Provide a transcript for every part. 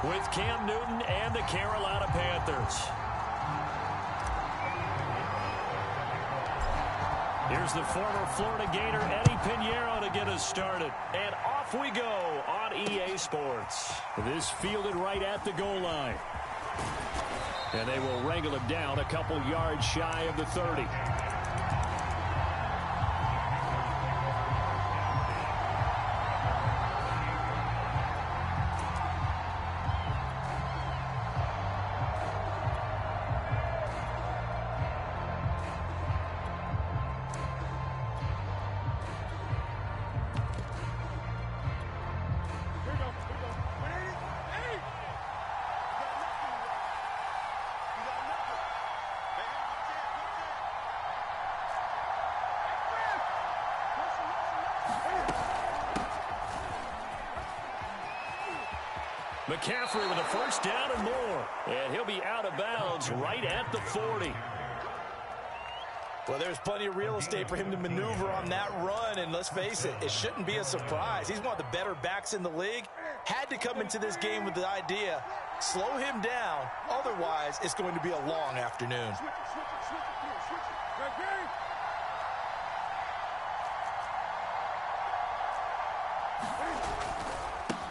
with Cam Newton and the Carolina Panthers. Here's the former Florida Gator, Eddie Pinheiro, to get us started. And off we go on EA Sports. This fielded right at the goal line. And they will wrangle him down a couple yards shy of the 30. McCaffrey with a first down and more. And he'll be out of bounds right at the 40. Well, there's plenty of real estate for him to maneuver on that run. And let's face it, it shouldn't be a surprise. He's one of the better backs in the league. Had to come into this game with the idea, slow him down. Otherwise, it's going to be a long afternoon.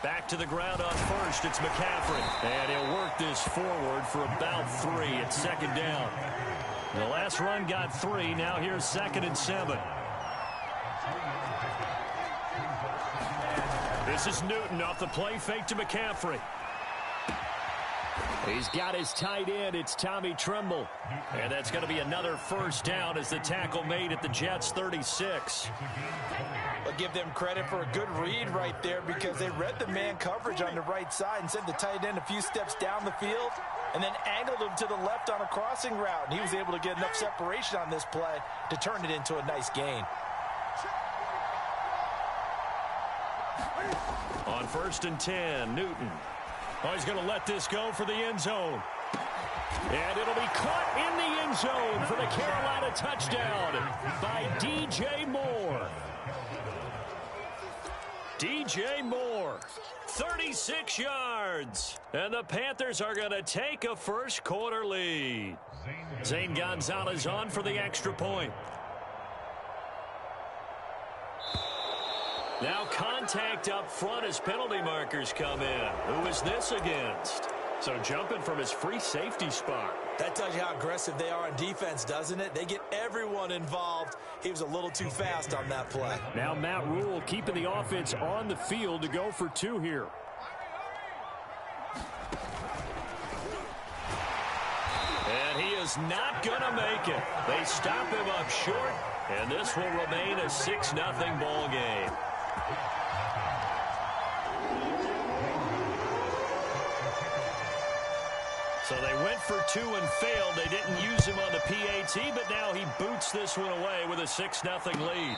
Back to the ground on first, it's McCaffrey. And he'll work this forward for about 3 at second down. The last run got 3. Now here's 2nd and 7. This is Newton off the play fake to McCaffrey. He's got his tight end. It's Tommy Tremble. And that's going to be another first down as the tackle made at the Jets' 36. I'll give them credit for a good read right there because they read the man coverage on the right side and sent the tight end a few steps down the field and then angled him to the left on a crossing route. And he was able to get enough separation on this play to turn it into a nice gain. On 1st and 10, Newton. Oh, he's going to let this go for the end zone. And it'll be caught in the end zone for the Carolina touchdown by DJ Moore. DJ Moore, 36 yards. And the Panthers are going to take a first quarter lead. Zane Gonzalez on for the extra point. Now contact up front as penalty markers come in. Who is this against? So jumping from his free safety spot. That tells you how aggressive they are on defense, doesn't it? They get everyone involved. He was a little too fast on that play. Now Matt Rule keeping the offense on the field to go for 2 here. And he is not going to make it. They stop him up short, and this will remain a 6-0 ball game. So they went for 2 and failed. They didn't use him on the PAT, but now he boots this one away with a 6-0 lead.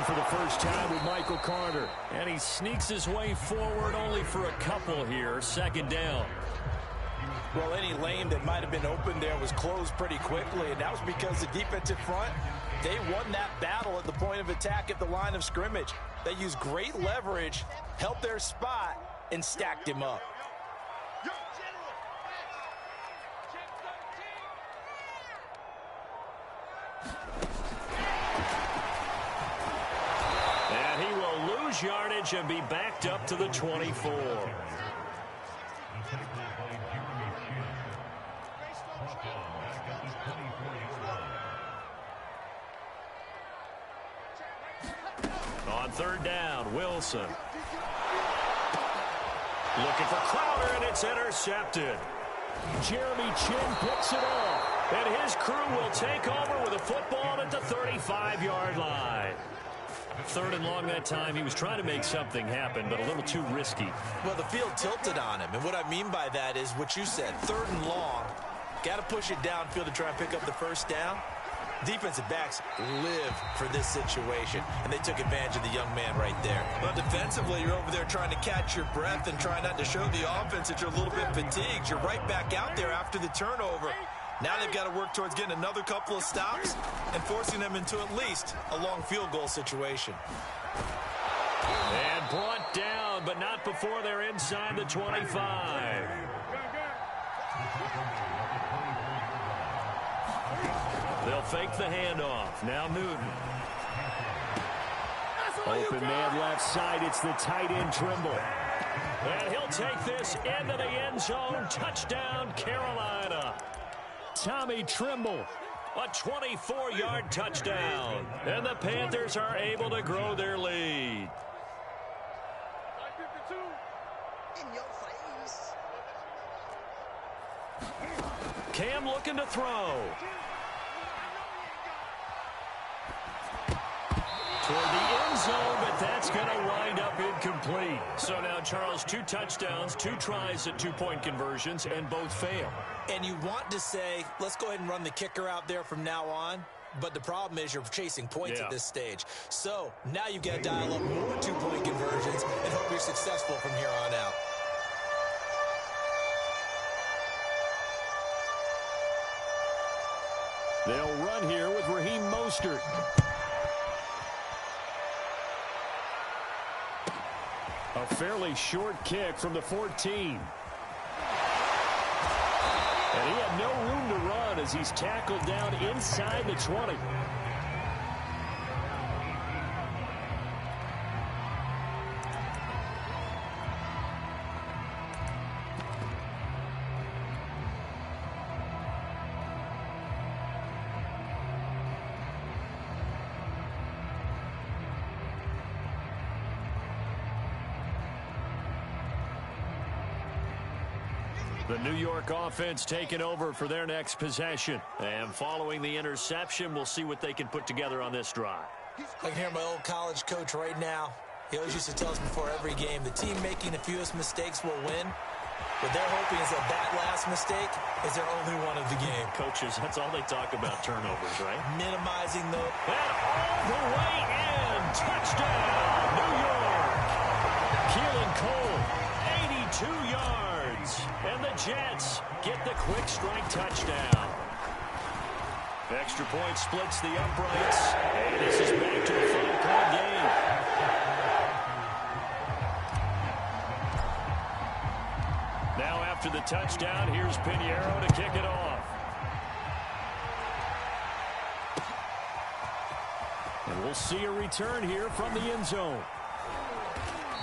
For the first time with Michael Carter. And he sneaks his way forward only for a couple here. 2nd down. Well, any lane that might have been open there was closed pretty quickly, and that was because the defensive front, they won that battle at the point of attack at the line of scrimmage. They used great leverage, held their spot, and stacked him up. Yardage and be backed up to the 24. On 3rd down, Wilson. Looking for Crowder, and it's intercepted. Jeremy Chin picks it off. And his crew will take over with a football at the 35-yard line. 3rd and long that time. He was trying to make something happen, but a little too risky. Well, the field tilted on him, and what I mean by that is what you said, 3rd and long. Got to push it downfield to try and pick up the first down. Defensive backs live for this situation, and they took advantage of the young man right there. But defensively, you're over there trying to catch your breath and trying not to show the offense that you're a little bit fatigued. You're right back out there after the turnover. Now they've got to work towards getting another couple of stops and forcing them into at least a long field goal situation. And brought down, but not before they're inside the 25. They'll fake the handoff. Now Newton. Open man left side. It's the tight end Trimble. And he'll take this into the end zone. Touchdown, Carolina. Tommy Trimble, a 24-yard touchdown. And the Panthers are able to grow their lead. In your face. Cam looking to throw. Toward the end zone, but that's going to wind up incomplete. So now, Charles, 2 touchdowns, 2 tries at 2-point conversions, and both fail. And you want to say, let's go ahead and run the kicker out there from now on. But the problem is you're chasing points at this stage. So now you've got to dial up more 2-point conversions and hope you're successful from here on out. They'll run here with Raheem Mostert. A fairly short kick from the 14. And he had no room to run as he's tackled down inside the 20. The New York offense taking over for their next possession. And following the interception, we'll see what they can put together on this drive. I can hear my old college coach right now. He always used to tell us before every game, the team making the fewest mistakes will win. What they're hoping is that last mistake is their only one of the game. Coaches, that's all they talk about, turnovers, right? Minimizing the... And all the way in. Touchdown, New York. Keelan Cole, 82 yards. And the Jets get the quick strike touchdown. Extra point splits the uprights. And this is back to a 5-point game. Now after the touchdown, here's Pinheiro to kick it off. And we'll see a return here from the end zone.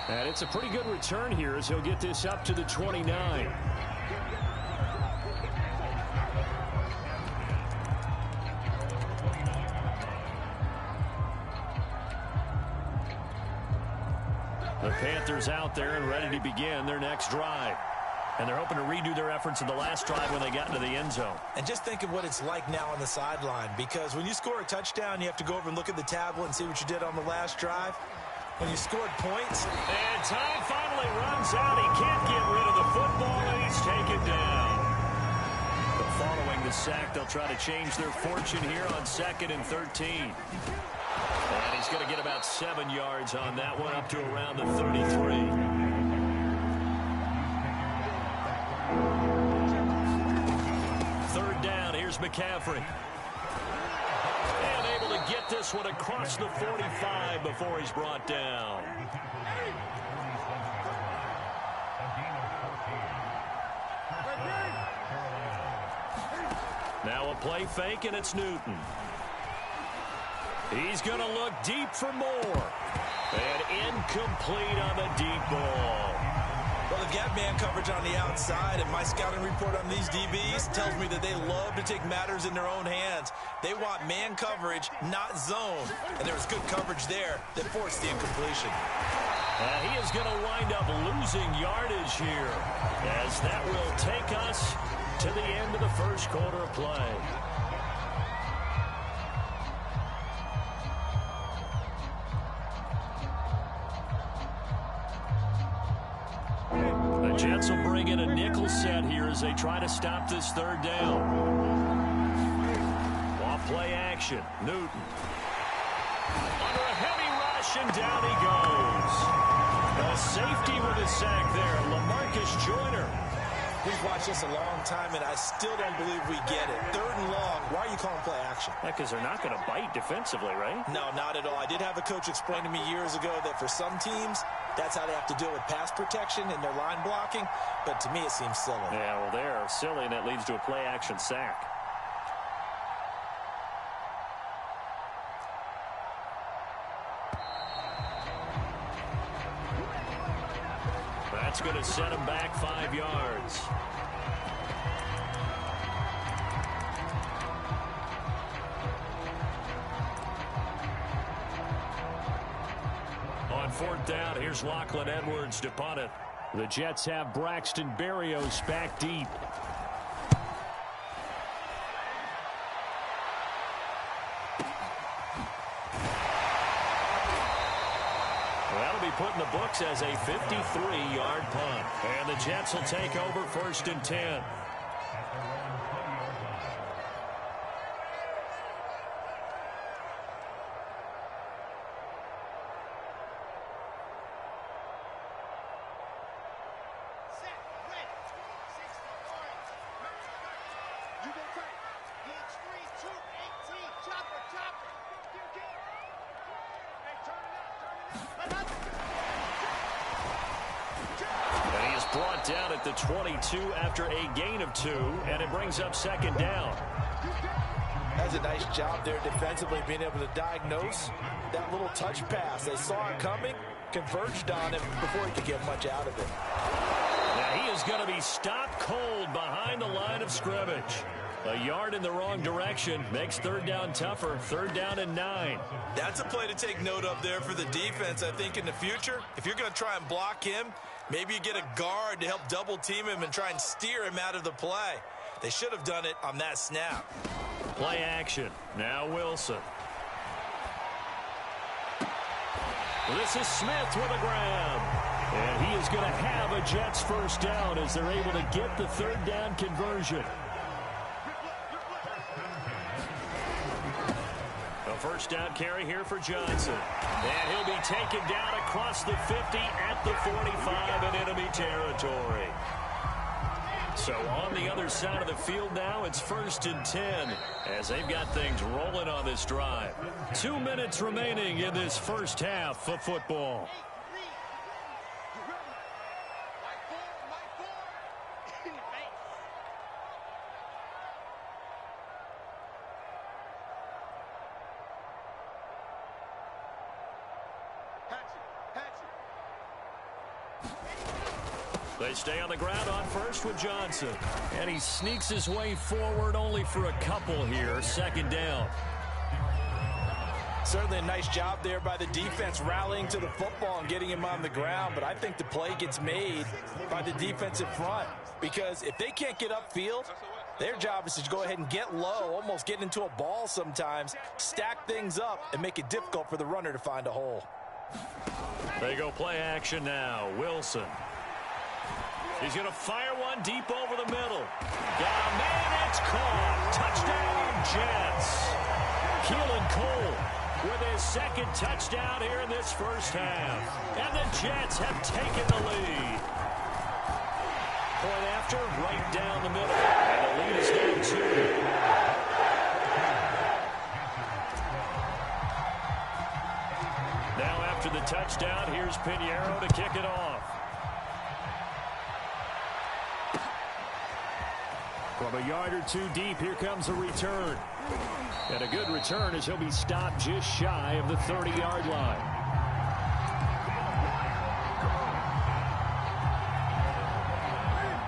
And it's a pretty good return here as he'll get this up to the 29. The Panthers out there and ready to begin their next drive. And they're hoping to redo their efforts in the last drive when they got into the end zone. And just think of what it's like now on the sideline, because when you score a touchdown, you have to go over and look at the tablet and see what you did on the last drive. When you scored points. And time finally runs out. He can't get rid of the football, and he's taken down. But following the sack, they'll try to change their fortune here on 2nd and 13. And he's going to get about 7 yards on that one, up to around the 33. Third down, here's McCaffrey. And able to get this one across the 45 before he's brought down. Now a play fake, and it's Newton. He's going to look deep for more. And incomplete on the deep ball. Well, they've got man coverage on the outside, and my scouting report on these DBs tells me that they love to take matters in their own hands. They want man coverage, not zone. And there was good coverage there that forced the incompletion. He is going to wind up losing yardage here, as that will take us to the end of the first quarter of play. The Jets will bring in a nickel set here as they try to stop this third down. Off play action. Newton. Under a heavy rush, and down he goes. A safety with a sack there. LaMarcus Joyner. We've watched this a long time, and I still don't believe we get it. Third and long. Why are you calling play action? Yeah, because they're not going to bite defensively, right? No, not at all. I did have a coach explain to me years ago that for some teams, that's how they have to deal with pass protection and their line blocking. But to me, it seems silly. Yeah, well, they're silly, and that leads to a play action sack. That's going to set him back 5 yards. On fourth down, here's Lachlan Edwards to punt it. The Jets have Braxton Berrios back deep. That'll be put in the books as a 53-yard punt. And the Jets will take over 1st and 10. Brought down at the 22 after a gain of 2, and it brings up 2nd down. That's a nice job there defensively, being able to diagnose that little touch pass. They saw it coming, converged on him before he could get much out of it. Now he is going to be stopped cold behind the line of scrimmage. A yard in the wrong direction makes 3rd down tougher. 3rd down and 9. That's a play to take note of there for the defense, I think, in the future. If you're going to try and block him, maybe you get a guard to help double team him and try and steer him out of the play. They should have done it on that snap. Play action. Now Wilson. This is Smith with a grab. And he is going to have a Jets 1st down as they're able to get the 3rd down conversion. A 1st down carry here for Johnson. And he'll be taken down across the 50 at the 45 in enemy territory. So on the other side of the field now, it's 1st and 10 as they've got things rolling on this drive. 2 minutes remaining in this first half of football. They stay on the ground on first with Johnson. And he sneaks his way forward only for a couple here. 2nd down. Certainly a nice job there by the defense rallying to the football and getting him on the ground. But I think the play gets made by the defensive front. Because if they can't get upfield, their job is to go ahead and get low, almost get into a ball sometimes, stack things up, and make it difficult for the runner to find a hole. They go play action now. Wilson. He's going to fire one deep over the middle. Got a man, it's caught. Touchdown, Jets. Keelan Cole with his 2nd touchdown here in this first half. And the Jets have taken the lead. Point after, right down the middle. And the lead is now 2. Now after the touchdown, here's Pinheiro to kick it off. From a yard or 2 deep, here comes a return. And a good return as he'll be stopped just shy of the 30-yard line.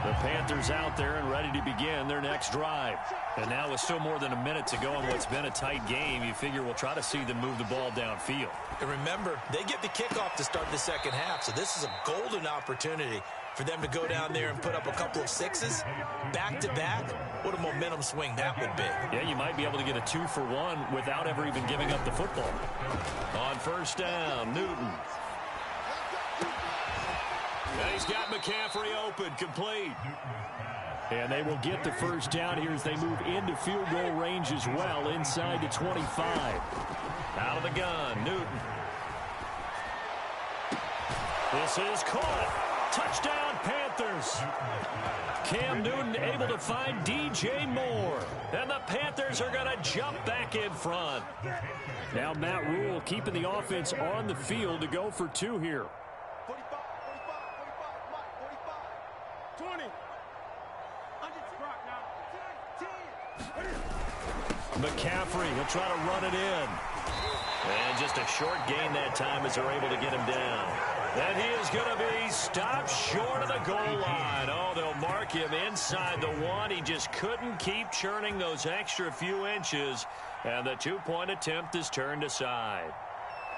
The Panthers out there and ready to begin their next drive. And now with still more than a minute to go in what's been a tight game, you figure we'll try to see them move the ball downfield. And remember, they get the kickoff to start the 2nd half, so this is a golden opportunity. For them to go down there and put up a couple of sixes back-to-back, what a momentum swing that would be. Yeah, you might be able to get a 2-for-1 without ever even giving up the football. On first down, Newton. And he's got McCaffrey open, complete. And they will get the first down here as they move into field goal range as well, inside the 25. Out of the gun, Newton. This is caught. Touchdown, Panthers. Cam Newton able to find DJ Moore. And the Panthers are going to jump back in front. Now Matt Rule keeping the offense on the field to go for 2 here. 45, 20. McCaffrey, he'll try to run it in. And just a short gain that time as they're able to get him down. And he is going to be stopped short of the goal line. Oh, they'll mark him inside the 1. He just couldn't keep churning those extra few inches. And the 2-point attempt is turned aside.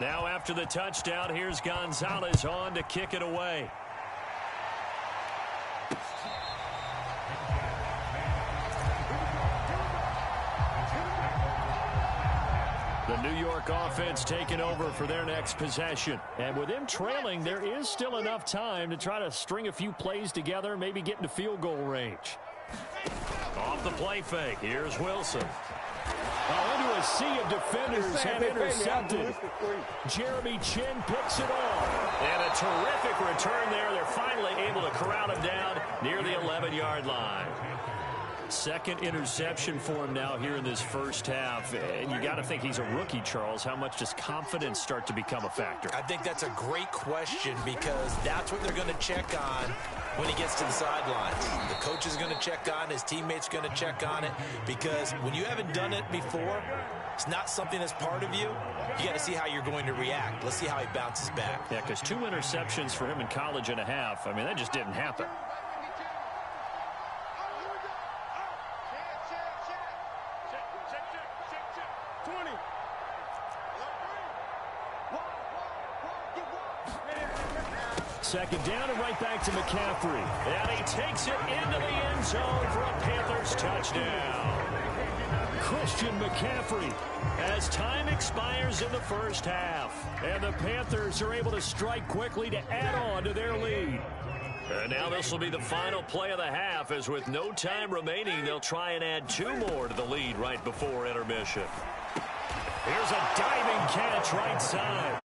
Now after the touchdown, here's Gonzalez on to kick it away. The New York offense taking over for their next possession. And with them trailing, there is still enough time to try to string a few plays together, maybe get into field goal range. Off the play fake, here's Wilson. Into a sea of defenders and intercepted. Jeremy Chin picks it off. And a terrific return there. They're finally able to corral him down near the 11-yard line. Second interception for him now here in this first half. And you got to think he's a rookie, Charles. How much does confidence start to become a factor? I think that's a great question because that's what they're going to check on when he gets to the sidelines. The coach is going to check on, his teammates are going to check on it, because when you haven't done it before, it's not something that's part of you. You got to see how you're going to react. Let's see how he bounces back. Yeah, because 2 interceptions for him in college and a half. I mean, that just didn't happen. Second down and right back to McCaffrey. And he takes it into the end zone for a Panthers touchdown. Christian McCaffrey as time expires in the first half. And the Panthers are able to strike quickly to add on to their lead. And now this will be the final play of the half, as with no time remaining, they'll try and add 2 more to the lead right before intermission. Here's a diving catch right side.